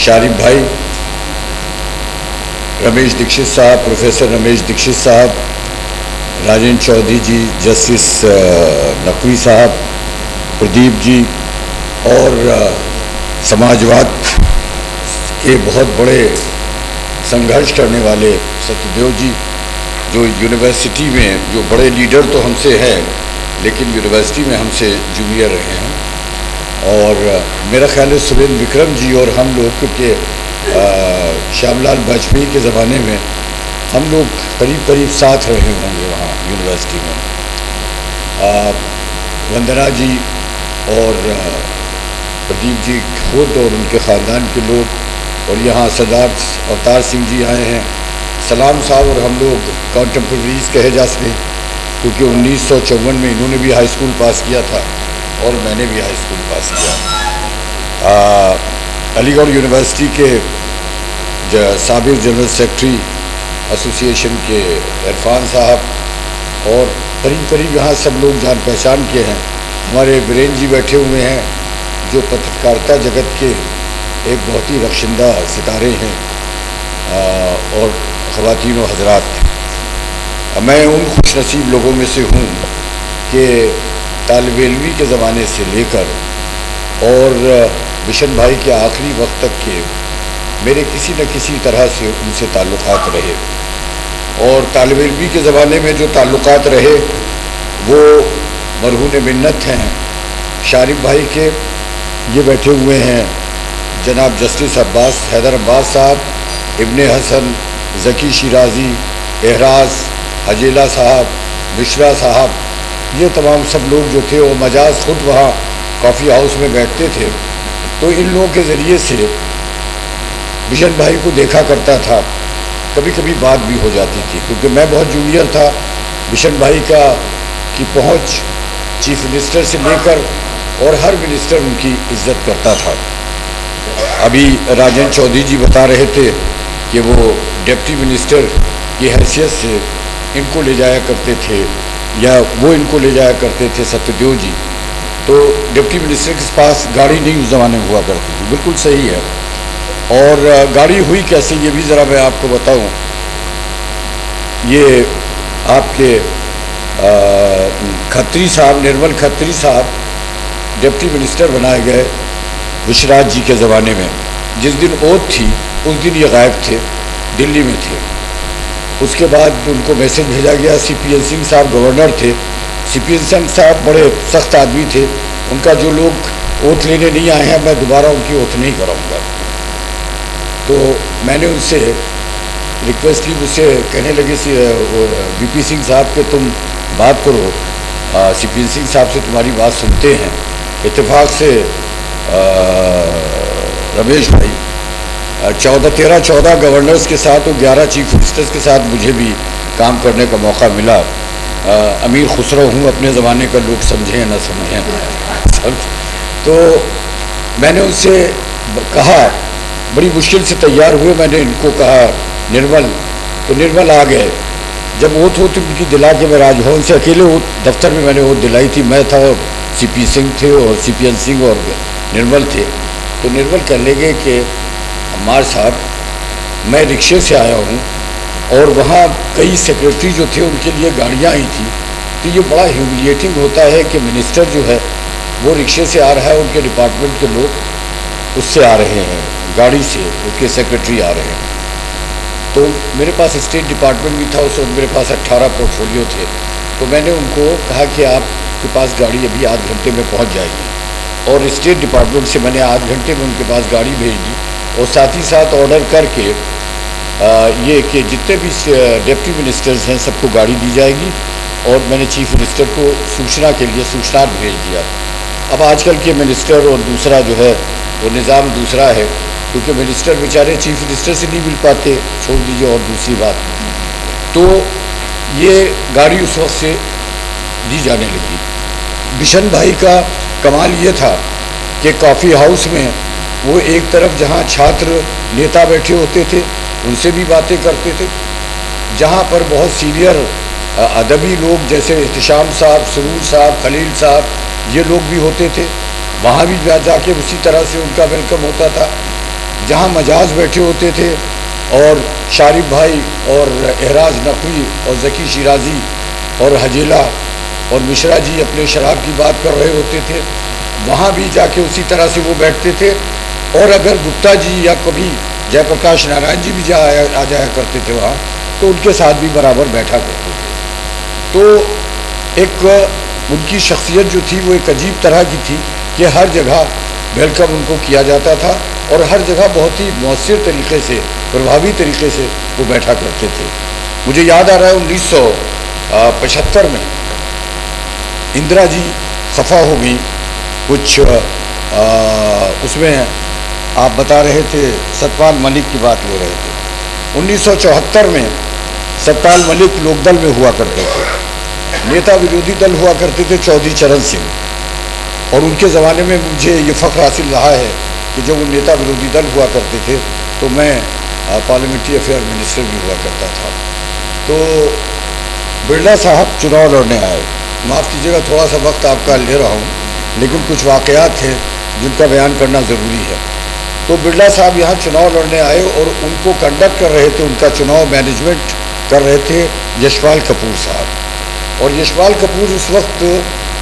शारिफ भाई, रमेश दीक्षित साहब, प्रोफेसर रमेश दीक्षित साहब, राजेंद्र चौधरी जी, जस्टिस नकवी साहब, प्रदीप जी और समाजवाद के बहुत बड़े संघर्ष करने वाले सत्यदेव जी, जो यूनिवर्सिटी में जो बड़े लीडर तो हमसे हैं लेकिन यूनिवर्सिटी में हमसे जूनियर रहे हैं, और मेरा ख्याल है सुरेंद्र विक्रम जी और हम लोग के श्यामलाल वाजपेयी के ज़माने में हम लोग करीब करीब साथ रहे होंगे वहाँ यूनिवर्सिटी में। वंदना जी और प्रदीप जी खुद और उनके ख़ानदान के लोग, और यहाँ सरदार अवतार सिंह जी आए हैं, सलाम साहब, और हम लोग कॉन्टेम्परेरीज कहे जा सकें क्योंकि 1954 में इन्होंने भी हाई स्कूल पास किया था और मैंने भी हाई स्कूल पास किया। अलीगढ़ यूनिवर्सिटी के साबिक़ जनरल सेक्रेटरी एसोसिएशन के इरफान साहब, और करीब करीब यहाँ सब लोग जान पहचान के हैं। हमारे वीरेंद्र जी बैठे हुए हैं जो पत्रकारिता जगत के एक बहुत ही रक्षिंदा सितारे हैं, और ख़वातीन व हज़रात, मैं उन खुशनसीब लोगों में से हूँ कि तालिब इल्मी के ज़माने से लेकर और बिशन भाई के आखिरी वक्त तक के मेरे किसी न किसी तरह से उनसे ताल्लुक़ात रहे, और तालिब इल्मी के ज़माने में जो ताल्लुक़ात रहे वो मरहून मिन्नत हैं शारिफ भाई के। ये बैठे हुए हैं जनाब जस्टिस अब्बास हैदर अब्बास साहब, इब्ने हसन, ज़की शिराज़ी, एहराज, हजेला साहब, मिश्रा साहब, ये तमाम सब लोग जो थे वो मजाज ख़ुद वहाँ कॉफ़ी हाउस में बैठते थे। तो इन लोगों के ज़रिए से बिशन भाई को देखा करता था, कभी कभी बात भी हो जाती थी क्योंकि मैं बहुत जूनियर था। बिशन भाई की पहुँच चीफ मिनिस्टर से लेकर और हर मिनिस्टर उनकी इज्जत करता था। अभी राजेंद्र चौधरी जी बता रहे थे कि वो डिप्टी मिनिस्टर की हैसियत से इनको ले जाया करते थे, या वो इनको ले जाया करते थे सत्यदेव जी। तो डिप्टी मिनिस्टर के पास गाड़ी नहीं उस ज़माने में हुआ करती थी, बिल्कुल सही है। और गाड़ी हुई कैसे ये भी ज़रा मैं आपको बताऊं। ये आपके खत्री साहब, निर्मल खत्री साहब डिप्टी मिनिस्टर बनाए गए विश्वराज जी के ज़माने में। जिस दिन ओथ थी उस दिन ये गायब थे, दिल्ली में थे। उसके बाद उनको मैसेज भेजा गया। CPN सिंह साहब गवर्नर थे। CPN सिंह साहब बड़े सख्त आदमी थे, उनका जो लोग ओथ लेने नहीं आए हैं मैं दोबारा उनकी ओथ नहीं कराऊंगा। तो मैंने उनसे रिक्वेस्ट की, मुझसे कहने लगे VP सिंह साहब के तुम बात करो, CPN सिंह साहब से तुम्हारी बात सुनते हैं। इत्तेफाक से रमेश भाई 13-14 गवर्नर्स के साथ और 11 चीफ मिनिस्टर्स के साथ मुझे भी काम करने का मौका मिला। अमीर खुसरो हूँ अपने ज़माने का, लोग समझें ना समझें। तो मैंने उनसे कहा, बड़ी मुश्किल से तैयार हुए, मैंने इनको कहा निर्मल, तो निर्मल आ गए। जब ओथ होती उनकी दिला के मैं राजभवन से अकेले दफ्तर में मैंने ओथ दिलाई थी, मैं था और CP सिंह थे और CPN सिंह और निर्मल थे। तो निर्मल कहने लगे कि अम्मार साहब मैं रिक्शे से आया हूँ और वहाँ कई सेक्रेटरी जो थे उनके लिए गाड़ियाँ आई थी, तो ये बड़ा ह्यूमिलिएटिंग होता है कि मिनिस्टर जो है वो रिक्शे से आ रहा है, उनके डिपार्टमेंट के लोग उससे आ रहे हैं, गाड़ी से उनके सेक्रेटरी आ रहे हैं। तो मेरे पास स्टेट डिपार्टमेंट भी था, उस वक्त मेरे पास 18 पोर्टफोलियो थे। तो मैंने उनको कहा कि आपके पास गाड़ी अभी आध घंटे में पहुँच जाएगी, और स्टेट डिपार्टमेंट से मैंने आध घंटे में उनके पास गाड़ी भेज दी, और साथ ही साथ ऑर्डर करके ये कि जितने भी डिप्टी मिनिस्टर्स हैं सबको गाड़ी दी जाएगी, और मैंने चीफ मिनिस्टर को सूचना के लिए सूचना भेज दिया। अब आजकल के मिनिस्टर और दूसरा जो है वो निज़ाम दूसरा है, क्योंकि मिनिस्टर बेचारे चीफ मिनिस्टर से नहीं मिल पाते, छोड़ दीजिए। और दूसरी बात, तो ये गाड़ी उस वक्त से दी जाने लगी। बिशन भाई का कमाल ये था कि कॉफ़ी हाउस में वो एक तरफ जहाँ छात्र नेता बैठे होते थे उनसे भी बातें करते थे, जहाँ पर बहुत सीनियर अदबी लोग जैसे एहतशाम साहब, सुरूर साहब, खलील साहब, ये लोग भी होते थे, वहाँ भी जाके उसी तरह से उनका वेलकम होता था। जहाँ मजाज बैठे होते थे और शारिफ भाई और एहराज नकवी और ज़की शिराजी और हजेला और मिश्रा जी अपने शराब की बात कर रहे होते थे, वहाँ भी जाके उसी तरह से वो बैठते थे। और अगर गुप्ता जी या कभी जयप्रकाश नारायण जी भी आ जाया करते थे वहाँ, तो उनके साथ भी बराबर बैठा करते थे। तो एक उनकी शख्सियत जो थी वो एक अजीब तरह की थी कि हर जगह वेलकम उनको किया जाता था और हर जगह बहुत ही मौसर तरीके से, प्रभावी तरीके से वो बैठा करते थे। मुझे याद आ रहा है 1975 में इंदिरा जी खफा हो गई कुछ, उसमें आप बता रहे थे सतपाल मलिक की बात ले रहे थे। 1974 में सतपाल मलिक लोकदल में हुआ करते थे, नेता विरोधी दल हुआ करते थे चौधरी चरण सिंह, और उनके ज़माने में मुझे ये फ़ख्र हासिल रहा है कि जब वो नेता विरोधी दल हुआ करते थे तो मैं पार्लियामेंट्री अफेयर मिनिस्टर भी हुआ करता था। तो बिरला साहब चुनाव लड़ने आए, माफ़ कीजिएगा थोड़ा सा वक्त आपका ले रहा हूँ, लेकिन कुछ वाक़यात थे जिनका बयान करना ज़रूरी है। तो बिरला साहब यहाँ चुनाव लड़ने आए और उनको कंडक्ट कर रहे थे, उनका चुनाव मैनेजमेंट कर रहे थे यशपाल कपूर साहब। और यशपाल कपूर उस वक्त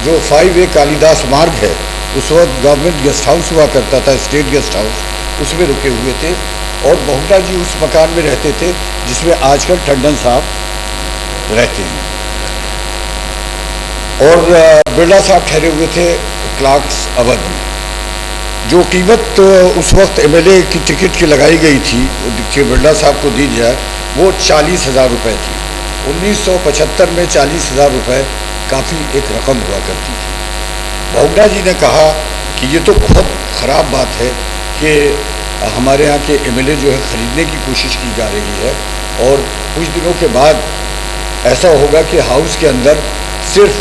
जो 5A कालिदास मार्ग है, उस वक्त गवर्नमेंट गेस्ट हाउस हुआ करता था, स्टेट गेस्ट हाउस, उसमें रुके हुए थे। और बहुगुणा जी उस मकान में रहते थे जिसमें आजकल टंडन साहब रहते हैं। और बिरला साहब ठहरे हुए थे क्लार्क्स अवध में। जो कीमत उस वक्त MLA की टिकट की लगाई गई थी कि बिरला साहब को दी जाए, वो 40,000 रुपये थी। 1975 में 40,000 रुपये काफ़ी एक रकम हुआ करती थी। बहुगुणा जी ने कहा कि ये तो बहुत ख़राब बात है कि हमारे यहाँ के MLA जो है ख़रीदने की कोशिश की जा रही है, और कुछ दिनों के बाद ऐसा होगा कि हाउस के अंदर सिर्फ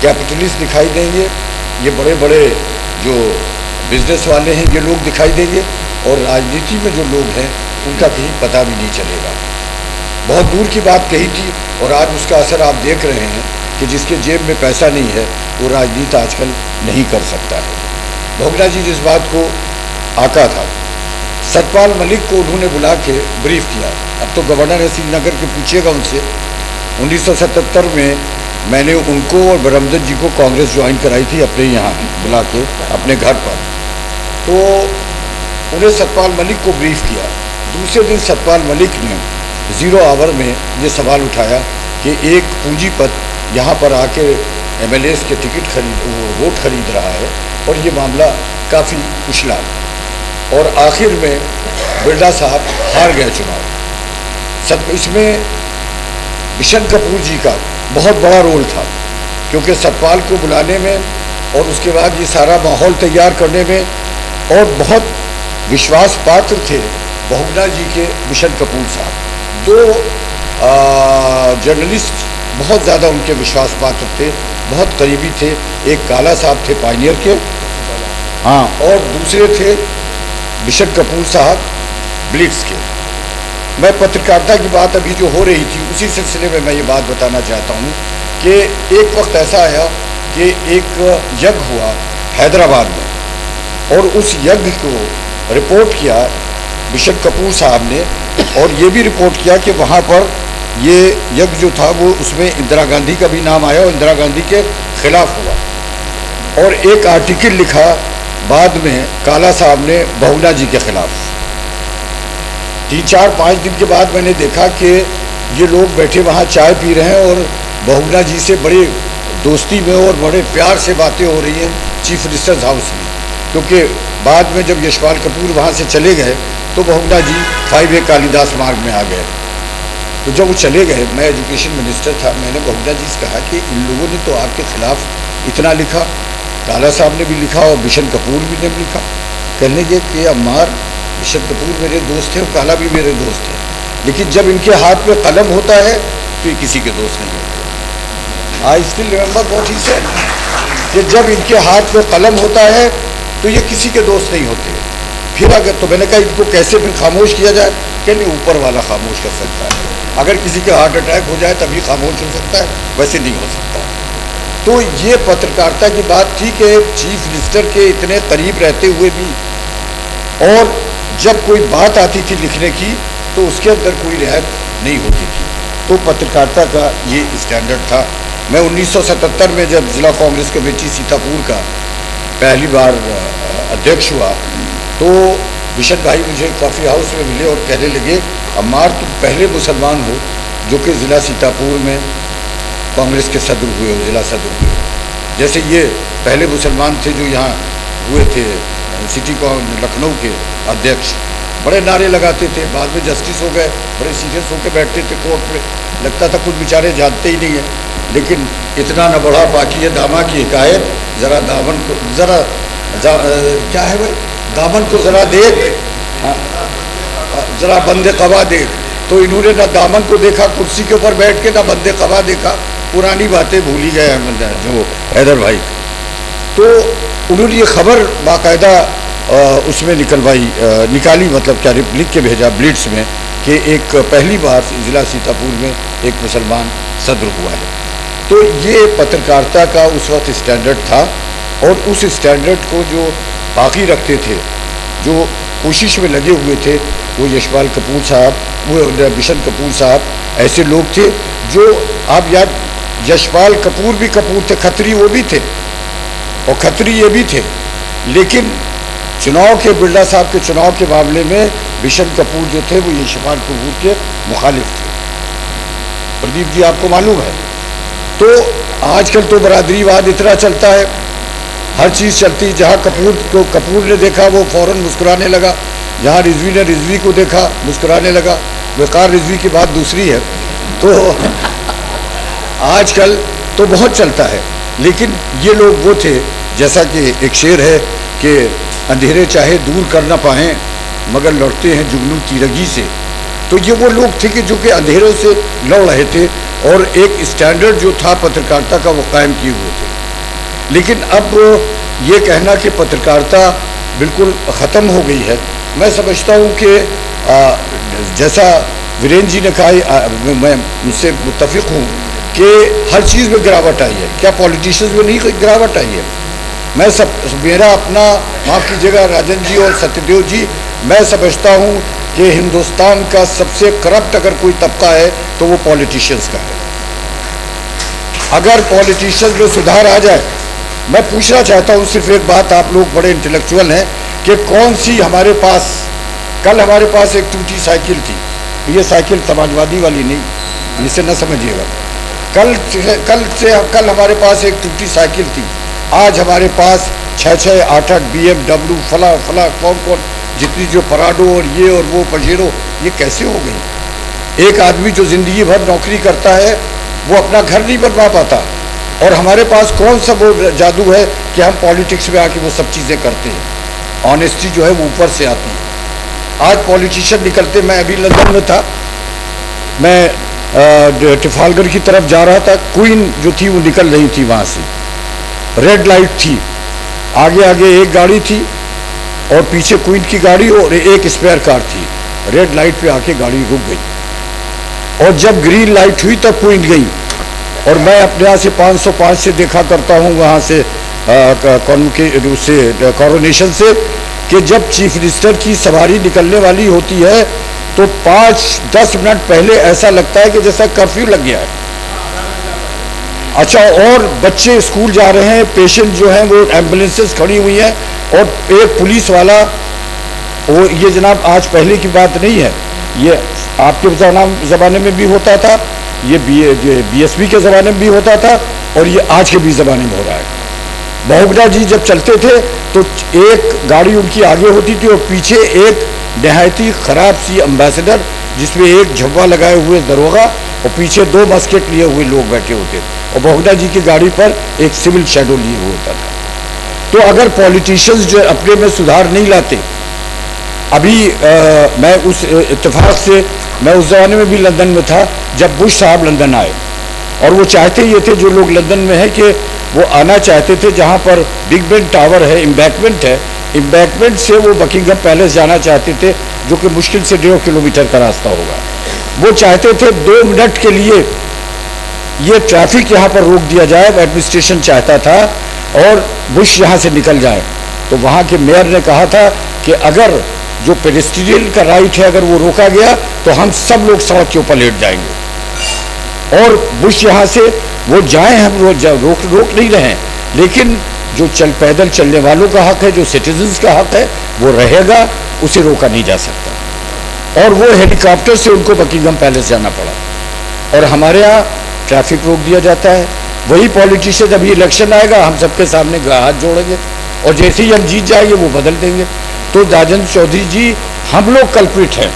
कैपिटलिस्ट दिखाई देंगे, ये बड़े बड़े जो बिजनेस वाले हैं ये लोग दिखाई देंगे, और राजनीति में जो लोग हैं उनका कहीं पता भी नहीं चलेगा। बहुत दूर की बात कही थी, और आज उसका असर आप देख रहे हैं कि जिसके जेब में पैसा नहीं है वो राजनीति आजकल नहीं कर सकता है। बहुगुणा जी जिस बात को आका था, सतपाल मलिक को उन्होंने बुला के ब्रीफ किया। अब तो गवर्नर है श्रीनगर के, पूछिएगा उनसे। 1977 में मैंने उनको और बरमदत जी को कांग्रेस ज्वाइन कराई थी अपने यहाँ बुला के अपने घर पर। तो उन्हें सतपाल मलिक को ब्रीफ किया। दूसरे दिन सतपाल मलिक ने 0 आवर में ये सवाल उठाया कि एक पूंजीपत यहाँ पर आके MLAs के टिकट वोट खरीद रहा है, और ये मामला काफ़ी उछला, और आखिर में बिरला साहब हार गए चुनाव। इसमें बिशन कपूर जी का बहुत बड़ा रोल था, क्योंकि सतपाल को बुलाने में और उसके बाद ये सारा माहौल तैयार करने में, और बहुत विश्वास पात्र थे बहुगुणा जी के बिशन कपूर साहब। 2 जर्नलिस्ट बहुत ज़्यादा उनके विश्वास पात्र थे, बहुत करीबी थे। एक काला साहब थे पायनियर के, हाँ, और दूसरे थे बिशन कपूर साहब ब्लिट्स के। मैं पत्रकारिता की बात अभी जो हो रही थी उसी सिलसिले में मैं ये बात बताना चाहता हूँ कि एक वक्त ऐसा आया कि एक यज्ञ हुआ हैदराबाद में, और उस यज्ञ को रिपोर्ट किया बिशन कपूर साहब ने, और ये भी रिपोर्ट किया कि वहाँ पर ये यज्ञ जो था वो उसमें इंदिरा गांधी का भी नाम आया और इंदिरा गांधी के खिलाफ हुआ। और एक आर्टिकल लिखा बाद में काला साहब ने बहुगुणा जी के खिलाफ। 3-4-5 दिन के बाद मैंने देखा कि ये लोग बैठे वहाँ चाय पी रहे हैं और बहुगुणा जी से बड़ी दोस्ती में और बड़े प्यार से बातें हो रही हैं चीफ मिनिस्टर्स हाउस में। क्योंकि बाद में जब यशपाल कपूर वहाँ से चले गए तो बहुगुणा जी 5A कालिदास मार्ग में आ गए। तो जब वो चले गए, मैं एजुकेशन मिनिस्टर था, मैंने बहुगुणा जी से कहा कि इन लोगों ने तो आपके खिलाफ इतना लिखा, काला साहब ने भी लिखा और बिशन कपूर भी ने लिखा। कहने लगे कि अम्मार बिशन कपूर मेरे दोस्त हैं और काला भी मेरे दोस्त हैं, लेकिन जब इनके हाथ में कलम होता है तो ये किसी के दोस्त नहीं होते। I still remember what he said कि जब इनके हाथ में कलम होता है तो ये किसी के दोस्त नहीं होते। फिर अगर, तो मैंने कहा इनको कैसे फिर खामोश किया जाए? कहने ऊपर वाला खामोश कर सकता है, अगर किसी के हार्ट अटैक हो जाए तभी खामोश हो सकता है, वैसे नहीं हो सकता। तो ये पत्रकारिता की बात थी कि चीफ मिनिस्टर के इतने करीब रहते हुए भी और जब कोई बात आती थी लिखने की तो उसके अंदर कोई रियायत नहीं होती थी। तो पत्रकारिता का ये स्टैंडर्ड था। मैं 1977 में जब जिला कांग्रेस कमेटी सीतापुर का पहली बार अध्यक्ष हुआ तो बिशन भाई मुझे कॉफ़ी हाउस में मिले और कहने लगे, अम्मार तुम पहले मुसलमान हो जो कि ज़िला सीतापुर में कांग्रेस के सदर हुए हो, जिला सदर हुए हो। जैसे ये पहले मुसलमान थे जो यहाँ हुए थे सिटी लखनऊ के अध्यक्ष। बड़े नारे लगाते थे, बाद में जस्टिस हो गए, बड़े सीरियस होकर बैठते थे कोर्ट में, लगता था कुछ बेचारे जानते ही नहीं है। लेकिन इतना न बढ़ा बाकी है दामा की हिकायत, ज़रा दामन को ज़रा क्या है भाई, दामन को ज़रा देख, ज़रा बंदे कबा देख। तो इन्होंने ना दामन को देखा कुर्सी के ऊपर बैठ के, ना बंदे कबा देखा, पुरानी बातें भूल ही गए जो हैदर भाई। तो उन्होंने ये खबर बाकायदा उसमें निकाली, मतलब क्या लिख के भेजा ब्लिट्स में कि एक पहली बार ज़िला सीतापुर में एक मुसलमान सदर हुआ है। तो ये पत्रकारिता का उस वक्त स्टैंडर्ड था और उस स्टैंडर्ड को जो बाकी रखते थे, जो कोशिश में लगे हुए थे, वो यशपाल कपूर साहब, वो बिशन कपूर साहब, ऐसे लोग थे जो आप याद, यशपाल कपूर भी कपूर थे, खत्री वो भी थे और खत्री ये भी थे। लेकिन चुनाव के, बिरला साहब के चुनाव के मामले में बिशन कपूर जो थे वो यशपाल कपूर के मुखालिफ थे। प्रदीप जी आपको मालूम है। तो आजकल तो बरादरीवाद इतना चलता है, हर चीज़ चलती, जहाँ कपूर को कपूर ने देखा वो फ़ौरन मुस्कुराने लगा, जहाँ रिजवी ने रिजवी को देखा मुस्कुराने लगा। वक़ार रिजवी की बात दूसरी है। तो आजकल तो बहुत चलता है। लेकिन ये लोग वो थे, जैसा कि एक शेर है कि अंधेरे चाहे दूर कर ना पाएँ मगर लड़ते हैं जुगनू तीरगी से। तो ये वो लोग थे कि जो कि अंधेरे से लड़ रहे थे और एक स्टैंडर्ड जो था पत्रकारिता का वो कायम किए हुए थे। लेकिन अब ये कहना कि पत्रकारिता बिल्कुल ख़त्म हो गई है, मैं समझता हूँ कि जैसा वीरेंद्र जी ने कहा, मैं मुझसे मुत्तफ़िक़ हूँ कि हर चीज़ में गिरावट आई है। क्या पॉलिटिशियंस में नहीं गिरावट आई है? मैं मेरा अपना, माफ़ कीजिएगा राजन जी और सत्यदेव जी, मैं समझता हूँ कि हिंदुस्तान का सबसे करप्ट अगर कोई तबका है तो वो पॉलिटिशियंस का है। अगर पॉलिटिशियंस में सुधार आ जाए, मैं पूछना चाहता हूँ सिर्फ एक बात, आप लोग बड़े इंटेलेक्चुअल हैं, कि कौन सी हमारे पास, कल हमारे पास एक टूटी साइकिल थी, ये साइकिल समाजवादी वाली नहीं, इसे न समझिएगा। कल हमारे पास एक टूटी साइकिल थी, आज हमारे पास 6-6, 8-8 BMW फला फला कौन जितनी जो पराडो और ये और वो पजेरो, ये कैसे हो गई? एक आदमी जो ज़िंदगी भर नौकरी करता है वो अपना घर नहीं बनवा पाता, और हमारे पास कौन सा वो जादू है कि हम पॉलिटिक्स में आके वो सब चीज़ें करते हैं। ऑनेस्टी जो है वो ऊपर से आती है। आज पॉलिटिशियन निकलते, मैं अभी लंदन में था, मैं ट्रफालगर की तरफ जा रहा था, क्वीन जो थी वो निकल रही थी वहाँ से, रेड लाइट थी, आगे आगे एक गाड़ी थी और पीछे क्वीन की गाड़ी और एक स्पेयर कार थी। रेड लाइट पे आके गाड़ी रुक गई और जब ग्रीन लाइट हुई तब क्वीन गई। और मैं अपने यहाँ से 505 से देखा करता हूँ वहाँ से कॉरोनेशन से, कि जब चीफ मिनिस्टर की सवारी निकलने वाली होती है तो 5-10 मिनट पहले ऐसा लगता है कि जैसा कर्फ्यू लग गया है। अच्छा, और बच्चे स्कूल जा रहे हैं, पेशेंट जो हैं वो एम्बुलेंसेस खड़ी हुई हैं, और एक पुलिस वाला, वो ये जनाब आज पहले की बात नहीं है, ये आपके ज़माने में भी होता था, ये BSP के ज़माने में भी होता था और ये आज के भी ज़माने में हो रहा है। बहुगुणा जी जब चलते थे तो एक गाड़ी उनकी आगे होती थी और पीछे एक नहायती ख़राब सी एम्बेसडर जिसमें एक झब्बा लगाए हुए दरोगा और पीछे 2 मस्केट लिए हुए लोग बैठे होते, और बहुगुणा जी की गाड़ी पर एक सिविल शैडो लिए हुए होता था। तो अगर पॉलिटिशियंस जो अपने में सुधार नहीं लाते, अभी मैं उस इत्तेफाक से, मैं उस ज़माने में भी लंदन में था जब बुश साहब लंदन आए, और वो चाहते ये थे, जो लोग लंदन में हैं, कि वो आना चाहते थे जहाँ पर बिग बेन टावर है, एम्बैंकमेंट है, एम्बैंकमेंट से वो बकिंगम पैलेस जाना चाहते थे, जो कि मुश्किल से 1.5 किलोमीटर का रास्ता होगा। वो चाहते थे 2 मिनट के लिए ये ट्रैफिक यहाँ पर रोक दिया जाए, एडमिनिस्ट्रेशन चाहता था, और बुश यहाँ से निकल जाए। तो वहाँ के मेयर ने कहा था कि अगर जो पेडेस्ट्रियन का राइट है अगर वो रोका गया तो हम सब लोग सड़क के ऊपर लेट जाएंगे। और बुश यहाँ से वो जाएं, हम रोक नहीं रहे हैं, लेकिन जो पैदल चलने वालों का हक है, जो सिटीजन्स का हक है, वो रहेगा, उसे रोका नहीं जा सकता। और वो हेलीकॉप्टर से उनको बकिंगम पैलेस जाना पड़ा और हमारे यहाँ ट्रैफिक रोक दिया जाता है। वही पॉलिटिशियन जब इलेक्शन आएगा हम सबके सामने हाथ जोड़ेंगे और जैसे ही हम जीत जाएंगे वो बदल देंगे। तो राजेंद्र चौधरी जी, हम लोग कल्प्रिट हैं।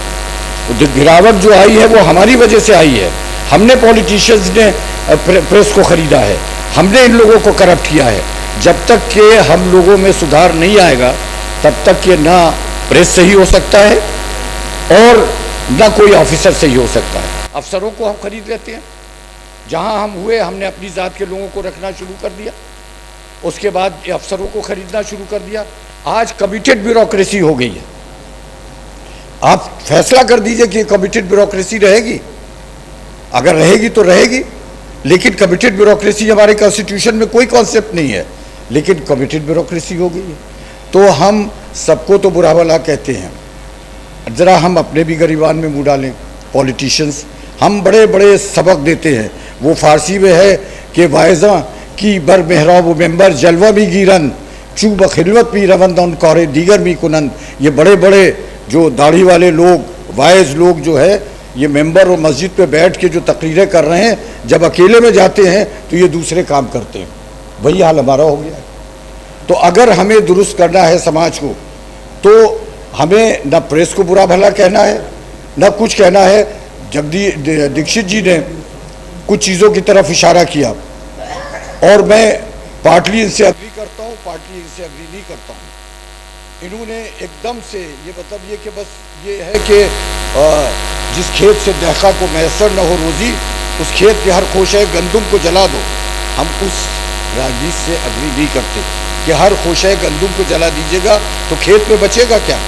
गिरावट जो आई है वो हमारी वजह से आई है। हमने पॉलिटिशियंस ने प्रेस को खरीदा है, हमने इन लोगों को करप्ट किया है। जब तक कि हम लोगों में सुधार नहीं आएगा तब तक कि ना प्रेस सही हो सकता है और ना कोई ऑफिसर सही हो सकता है। अफसरों को हम खरीद लेते हैं, जहां हम हुए हमने अपनी जात के लोगों को रखना शुरू कर दिया, उसके बाद अफसरों को खरीदना शुरू कर दिया। आज कमिटेड ब्यूरोक्रेसी हो गई है। आप फैसला कर दीजिए कि कमिटेड ब्यूरोक्रेसी रहेगी, अगर रहेगी तो रहेगी, लेकिन कमिटेड ब्यूरोक्रेसी हमारे कॉन्स्टिट्यूशन में कोई कॉन्सेप्ट नहीं है, लेकिन कमिटेड ब्यूरोक्रेसी हो गई है। तो हम सबको तो बुरा भला कहते हैं, ज़रा हम अपने भी गरीबान में मुँह डालें। पॉलिटिशियंस हम बड़े बड़े सबक देते हैं, वो फारसी में है कि वायजा की बर मेहराब मेंबर जलवा भी गिरन चू बखिलवत भी रवंदन कौरे दीगर भी कुनन। ये बड़े बड़े जो दाढ़ी वाले लोग, वायज लोग जो है, ये मेंबर और मस्जिद पे बैठ के जो तकरीरें कर रहे हैं, जब अकेले में जाते हैं तो ये दूसरे काम करते हैं। वही हाल हमारा हो गया है। तो अगर हमें दुरुस्त करना है समाज को, तो हमें न प्रेस को बुरा भला कहना है, न कुछ कहना है। जगदीश दीक्षित जी ने कुछ चीज़ों की तरफ इशारा किया और मैं पार्टली इनसे अग्री करता हूँ, पार्टली इनसे अग्री नहीं करता हूँ। इन्होंने एकदम से ये मतलब ये कि बस ये है कि जिस खेत से दहका को मैसर न हो रोज़ी, उस खेत के हर खोशे गंदुम को जला दो। हम उस राजनीति से अग्री नहीं करते कि हर खोशे गंदुम को जला दीजिएगा तो खेत में बचेगा क्या।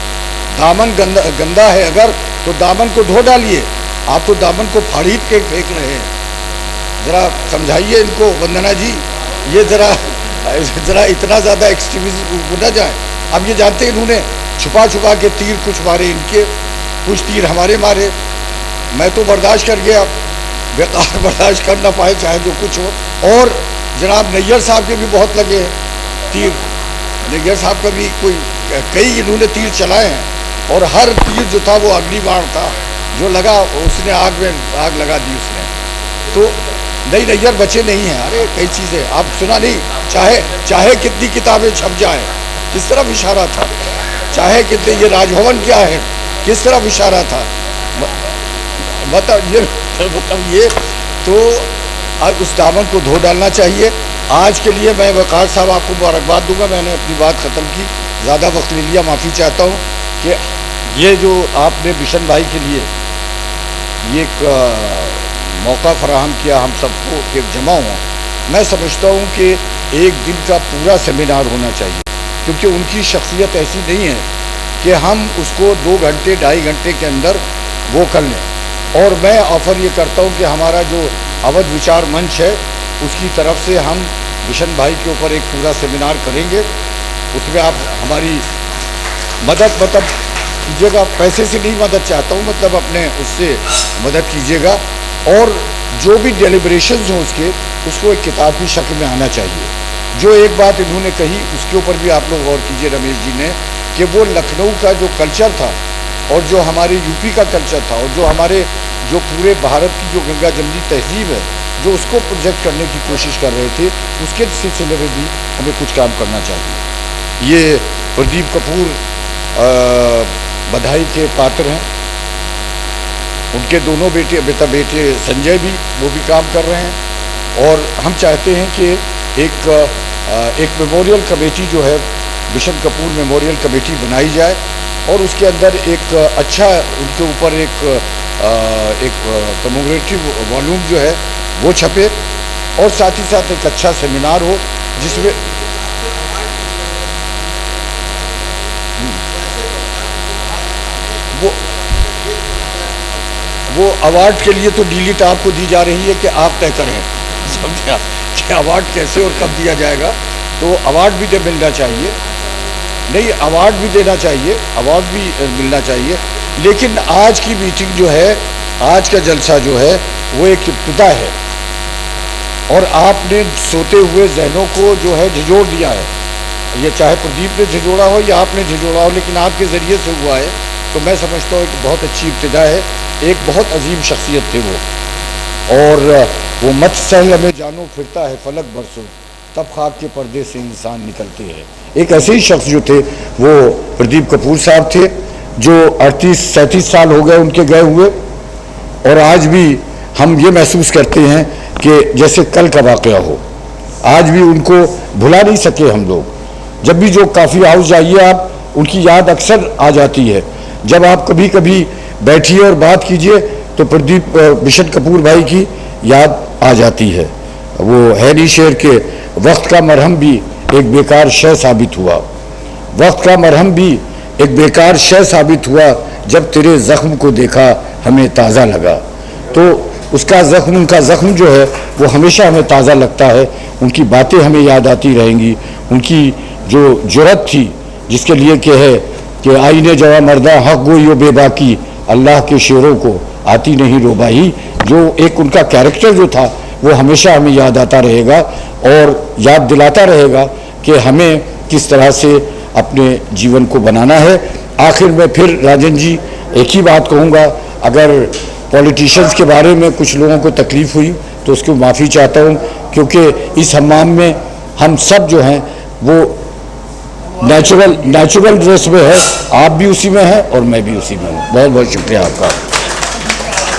दामन गंदा है अगर, तो दामन को धो डालिए। आप तो दामन को फाड़ी के फेंक रहे हैं। ज़रा समझाइए इनको, वंदना जी, ये ज़रा इतना ज़्यादा एक्सट्रीमिज्म न जाए। अब ये जानते हैं इन्होंने छुपा छुपा के तीर कुछ मारे इनके, कुछ तीर हमारे मारे। मैं तो बर्दाश्त कर गया, बेकार बर्दाश्त कर ना पाए चाहे जो कुछ हो। और जनाब नैयर साहब के भी बहुत लगे हैं तीर। नैयर साहब का भी कई इन्होंने तीर चलाए हैं और हर तीर जो था वो अग्नि बाण था, जो लगा उसने आग में आग लगा दी उसने। तो नहीं, नैयर बचे नहीं हैं। अरे कई चीज़ें आप सुना नहीं, चाहे कितनी किताबें छप जाएं, किस तरफ इशारा था, चाहे कितने, ये राजभवन क्या है, किस तरफ इशारा था, मतलब ये तो उस दामन को धो डालना चाहिए। आज के लिए मैं वकार साहब आपको मुबारकबाद दूंगा, मैंने अपनी बात ख़त्म की, ज़्यादा वक्त ले लिया, माफ़ी चाहता हूँ कि ये जो आपने बिशन भाई के लिए ये एक मौका फराहम किया हम सबको एक जमा हुआ। मैं समझता हूँ कि एक दिन का पूरा सेमिनार होना चाहिए, क्योंकि उनकी शख्सियत ऐसी नहीं है कि हम उसको 2 घंटे 2.5 घंटे के अंदर वो कर लें। और मैं ऑफ़र ये करता हूँ कि हमारा जो अवध विचार मंच है उसकी तरफ से हम बिशन भाई के ऊपर एक पूरा सेमिनार करेंगे। उसमें आप हमारी मदद कीजिएगा, पैसे से नहीं मदद चाहता हूँ, मतलब अपने उससे मदद कीजिएगा। और जो भी डेलिब्रेशंस हो उसको एक किताब की शक्ल में आना चाहिए। जो एक बात इन्होंने कही उसके ऊपर भी आप लोग गौर कीजिए रमेश जी ने, कि वो लखनऊ का जो कल्चर था और जो हमारे यूपी का कल्चर था और जो पूरे भारत की जो गंगा जमनी तहजीब है, जो उसको प्रोजेक्ट करने की कोशिश कर रहे थे, उसके सिलसिले में भी हमें कुछ काम करना चाहिए। ये प्रदीप कपूर बधाई के पात्र हैं, उनके दोनों बेटे संजय भी वो भी काम कर रहे हैं। और हम चाहते हैं कि एक मेमोरियल कमेटी जो है, बिशन कपूर मेमोरियल कमेटी बनाई जाए और उसके अंदर एक अच्छा उनके ऊपर एक कमेमोरेटिव वॉल्यूम जो है वो छपे और साथ ही साथ एक अच्छा सेमिनार हो जिसमें वो अवार्ड के लिए तो डिलीट आपको दी जा रही है कि आप तय करें, समझे कि अवार्ड कैसे और कब दिया जाएगा। तो अवार्ड भी मिलना चाहिए। नहीं, अवार्ड भी देना चाहिए, अवार्ड भी मिलना चाहिए, लेकिन आज की मीटिंग जो है, आज का जलसा जो है वो एक इब्तिदा है और आपने सोते हुए जहनों को जो है झिझोड़ दिया है। ये चाहे प्रदीप ने झिझोड़ा हो या आपने झिझोड़ा हो, लेकिन आपके ज़रिए से हुआ है, तो मैं समझता हूँ कि बहुत अच्छी इब्तिदा है। एक बहुत अजीम शख्सियत थे वो, और वो मत सहल में जानो फिरता है फलक बरसों, तब खाक के पर्दे से इंसान निकलते हैं। एक ऐसे ही शख्स जो थे वो प्रदीप कपूर साहब थे, जो 38-37 साल हो गए उनके गए हुए, और आज भी हम ये महसूस करते हैं कि जैसे कल का वाक़या हो। आज भी उनको भुला नहीं सके हम लोग। जब भी जो काफ़ी हाउस जाइए आप, उनकी याद अक्सर आ जाती है। जब आप कभी कभी बैठिए और बात कीजिए तो प्रदीप बिशन कपूर भाई की याद आ जाती है। वो हैरी शेर के वक्त का मरहम भी एक बेकार शय साबित हुआ, वक्त का मरहम भी एक बेकार शय साबित हुआ, जब तेरे ज़ख्म को देखा हमें ताज़ा लगा। तो उसका ज़ख्म, उनका ज़ख्म जो है वो हमेशा हमें ताज़ा लगता है। उनकी बातें हमें याद आती रहेंगी। उनकी जो जुर्रत थी, जिसके लिए कि है कि आईने जवा मर्दा हक गोई बेबाकी, अल्लाह के शेरों को आती नहीं रोबाही, जो एक उनका कैरेक्टर जो था वो हमेशा हमें याद आता रहेगा और याद दिलाता रहेगा कि हमें किस तरह से अपने जीवन को बनाना है। आखिर में फिर राजन जी एक ही बात कहूँगा, अगर पॉलिटिशियंस के बारे में कुछ लोगों को तकलीफ़ हुई तो उसको माफ़ी चाहता हूँ, क्योंकि इस हम्माम में हम सब जो हैं वो नेचुरल ड्रेस में है। आप भी उसी में हैं और मैं भी उसी में हूँ। बहुत बहुत शुक्रिया आपका।